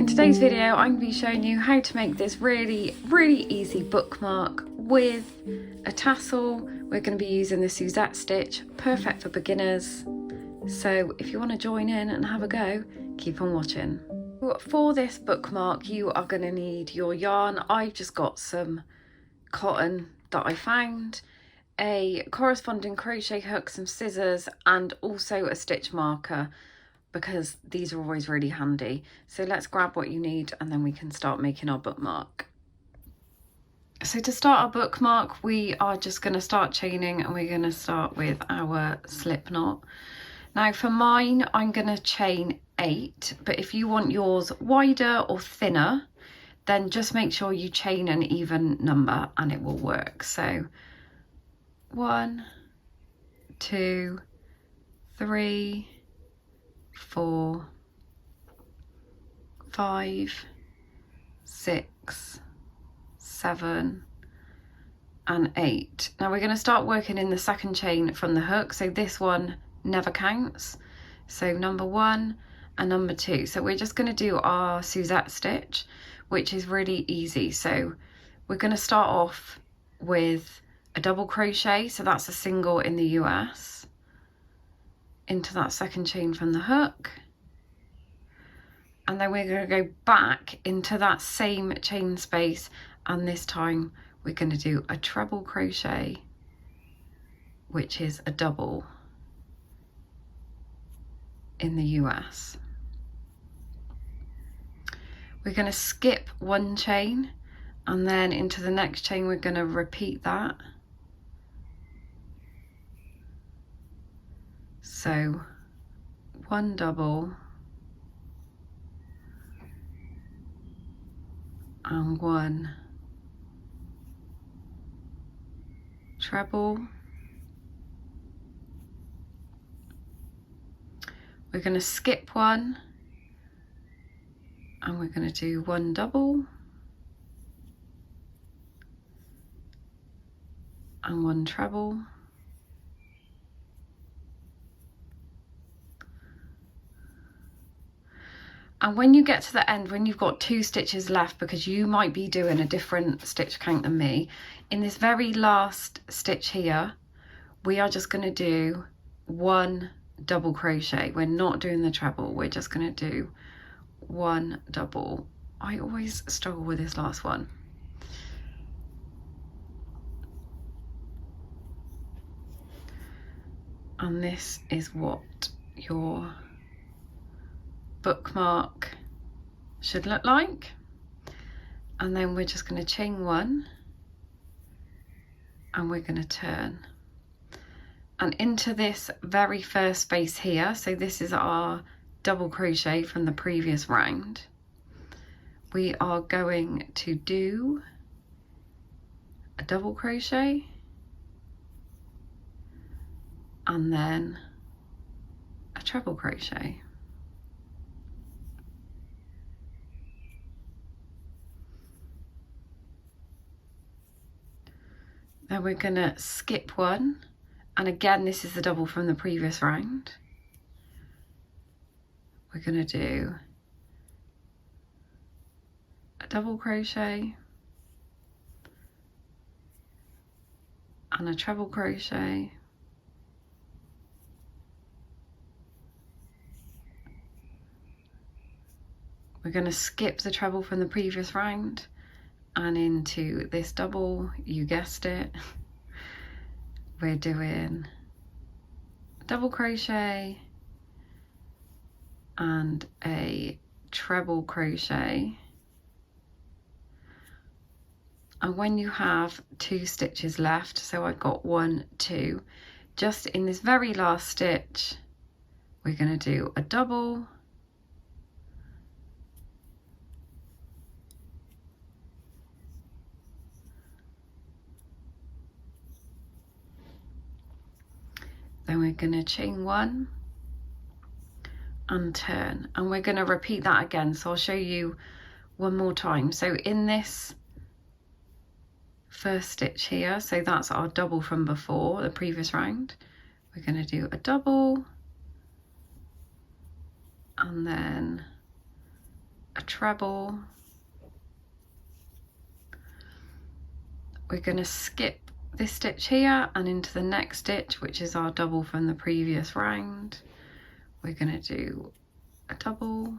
in today's video I'm going to be showing you how to make this really easy bookmark with a tassel. We're going to be using the Suzette stitch, perfect for beginners. So if you want to join in and have a go, keep on watching. For this bookmark you are going to need your yarn. I've just got some cotton that I found, a corresponding crochet hook, some scissors and also a stitch marker, because these are always really handy. So let's grab what you need and then we can start making our bookmark. So to start our bookmark we are just going to start chaining, and we're going to start with our slip knot. Now for mine I'm going to chain 8, but if you want yours wider or thinner then just make sure you chain an even number and it will work. So 1, 2, 3, 4, 5, 6, 7 and 8. Now we're going to start working in the second chain from the hook, so this one never counts. So number 1 and number 2. So we're just going to do our Suzette stitch, which is really easy. So we're going to start off with a double crochet, so that's a single in the US, into that second chain from the hook, and then we're going to go back into that same chain space, and this time we're going to do a treble crochet, which is a double in the US. We're going to skip one chain, and then into the next chain we're going to repeat that. So 1 double and 1 treble. We're going to skip one and we're going to do 1 double and 1 treble. And when you get to the end, when you've got 2 stitches left, because you might be doing a different stitch count than me, in this very last stitch here, we are just going to do 1 double crochet. We're not doing the treble, we're just going to do 1 double. I always struggle with this last one. And this is what your bookmark should look like. And then we're just going to chain 1 and we're going to turn, and into this very first space here, so this is our double crochet from the previous round, we are going to do a double crochet and then a treble crochet. Then we're going to skip one, and again this is the double from the previous round. We're going to do a double crochet and a treble crochet, we're going to skip the treble from the previous round and into this double, you guessed it, we're doing double crochet and a treble crochet. And when you have 2 stitches left, so I've got 1, 2, just in this very last stitch we're going to do a double then we're going to chain 1 and turn, and we're going to repeat that again. So I'll show you one more time. So in this first stitch here, so that's our double from before, the previous round, we're going to do a double and then a treble. We're going to skip this stitch here and into the next stitch, which is our double from the previous round. We're going to do a double,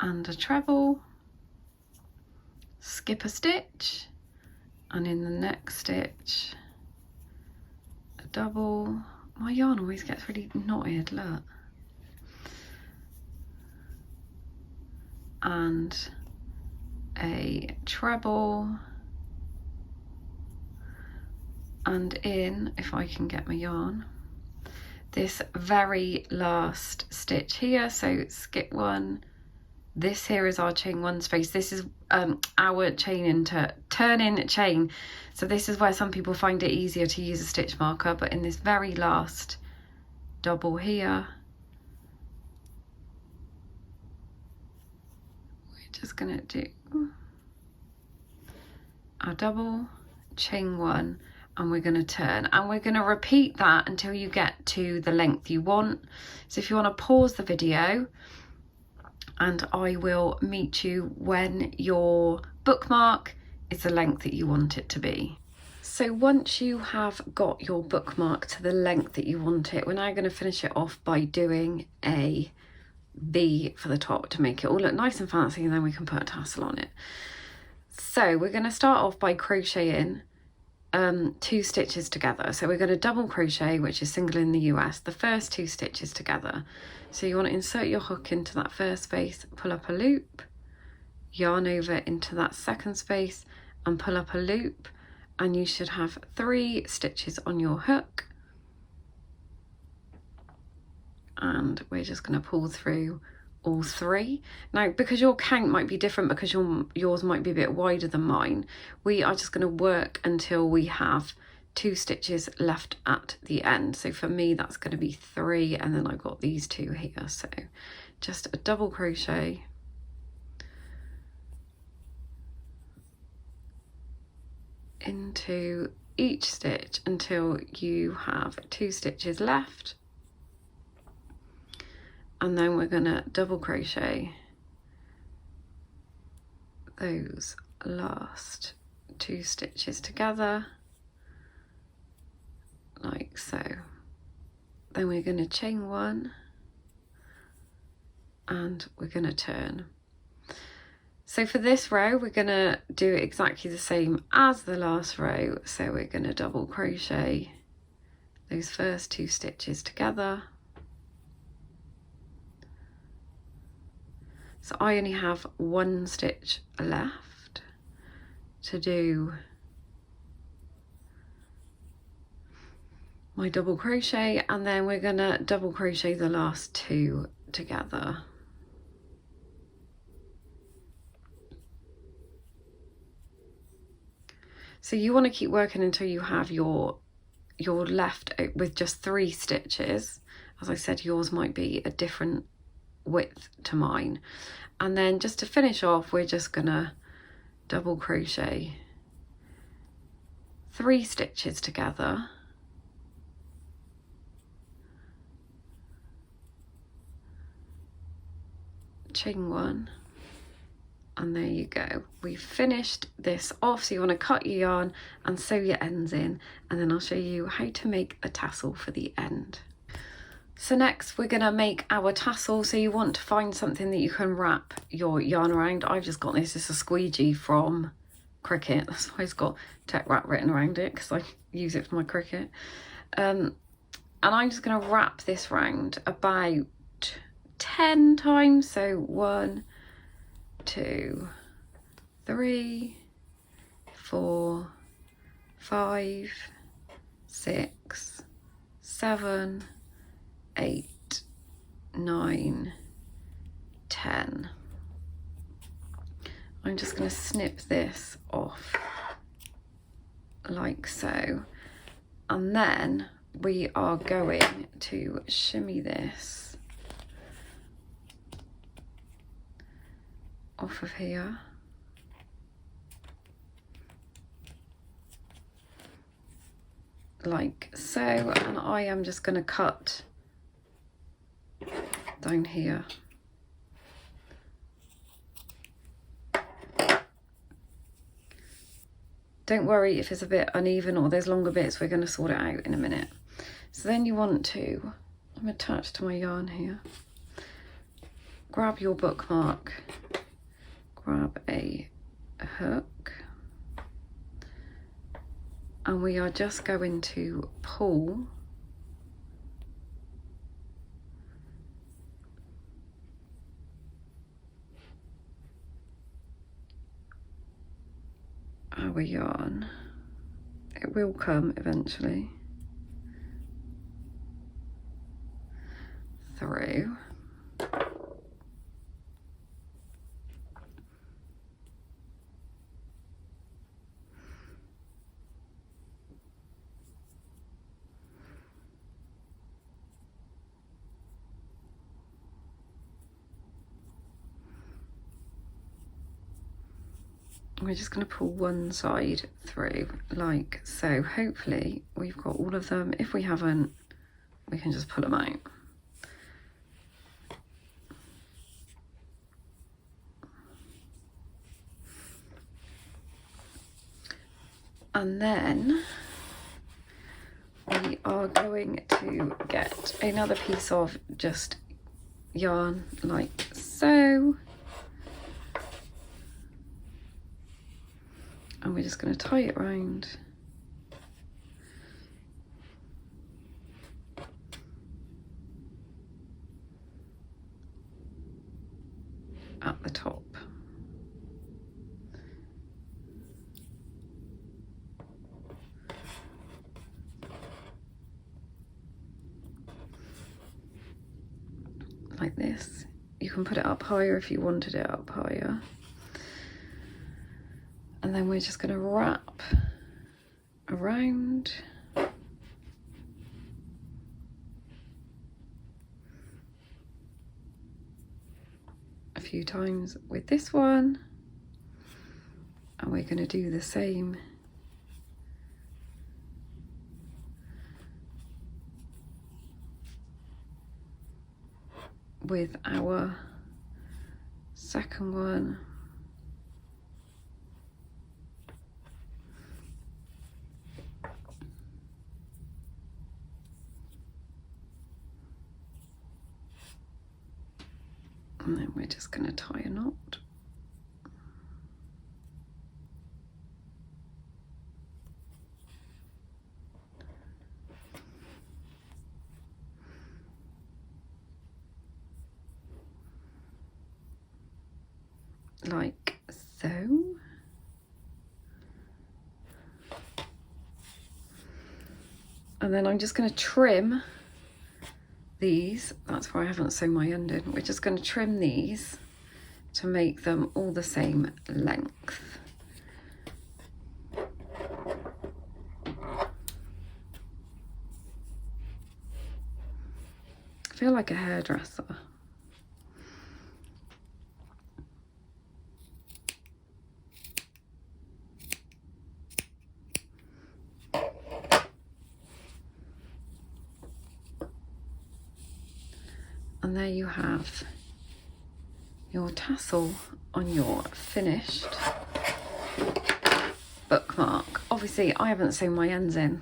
and a treble, skip a stitch, and in the next stitch a double. My yarn always gets really knotted, look. And a treble, and in, if I can get my yarn, this very last stitch here, so skip one. This here is our chain one space. This is our chain into turn-in chain. So this is where some people find it easier to use a stitch marker, but in this very last double here, we're just gonna do our double, chain one, and we're going to turn, and we're going to repeat that until you get to the length you want. So if you want to pause the video, and I will meet you when your bookmark is the length that you want it to be. So once you have got your bookmark to the length that you want it, we're now going to finish it off by doing a V for the top to make it all look nice and fancy, and then we can put a tassel on it. So we're going to start off by crocheting 2 stitches together. So we're going to double crochet, which is single in the US, the first 2 stitches together. So you want to insert your hook into that first space, pull up a loop, yarn over into that second space and pull up a loop, and you should have 3 stitches on your hook. And we're just going to pull through all 3. Now, because your count might be different, because yours might be a bit wider than mine, we are just going to work until we have 2 stitches left at the end. So for me, that's going to be 3, and then I've got these 2 here. So just a double crochet, into each stitch until you have 2 stitches left. And then we're going to double crochet those last 2 stitches together, like so. Then we're going to chain 1 and we're going to turn. So for this row, we're going to do exactly the same as the last row. So we're going to double crochet those first 2 stitches together. So I only have 1 stitch left to do my double crochet, and then we're going to double crochet the last 2 together. So you want to keep working until you have your left with just 3 stitches. As I said, yours might be a different width to mine. And then just to finish off, we're just gonna double crochet 3 stitches together, chain 1, and there you go. We've finished this off. So you want to cut your yarn and sew your ends in, and then I'll show you how to make a tassel for the end. So next we're going to make our tassel. So you want to find something that you can wrap your yarn around. I've just got this. It's a squeegee from Cricut. That's why it's got Tech Wrap written around it, because I use it for my Cricut. And I'm just going to wrap this round about 10 times. So 1, 2, 3, 4, 5, 6, 7, 8, 9, 10. I'm just going to snip this off like so, and then we are going to shimmy this off of here. like so, and I am just going to cut down here. Don't worry if it's a bit uneven or there's longer bits, we're going to sort it out in a minute. So then you want to, I'm attached to my yarn here, grab your bookmark, grab a hook, and we are just going to pull our yarn. It will come eventually through. We're just going to pull one side through like so. Hopefully we've got all of them. If we haven't, we can just pull them out. And then we are going to get another piece of just yarn like so. And we're just going to tie it round at the top. Like this. You can put it up higher if you wanted it up higher. And then we're just going to wrap around a few times with this one, and we're going to do the same with our second one. And then we're just going to tie a knot. Like so. And then I'm just going to trim these. That's why I haven't sewn my end in. We're just going to trim these to make them all the same length. I feel like a hairdresser. And there you have your tassel on your finished bookmark. Obviously I haven't sewn my ends in,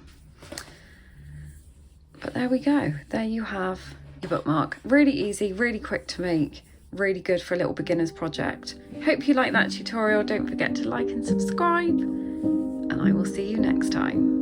but there we go. There you have your bookmark. Really easy, really quick to make, really good for a little beginner's project. Hope you like that tutorial. Don't forget to like and subscribe, and I will see you next time.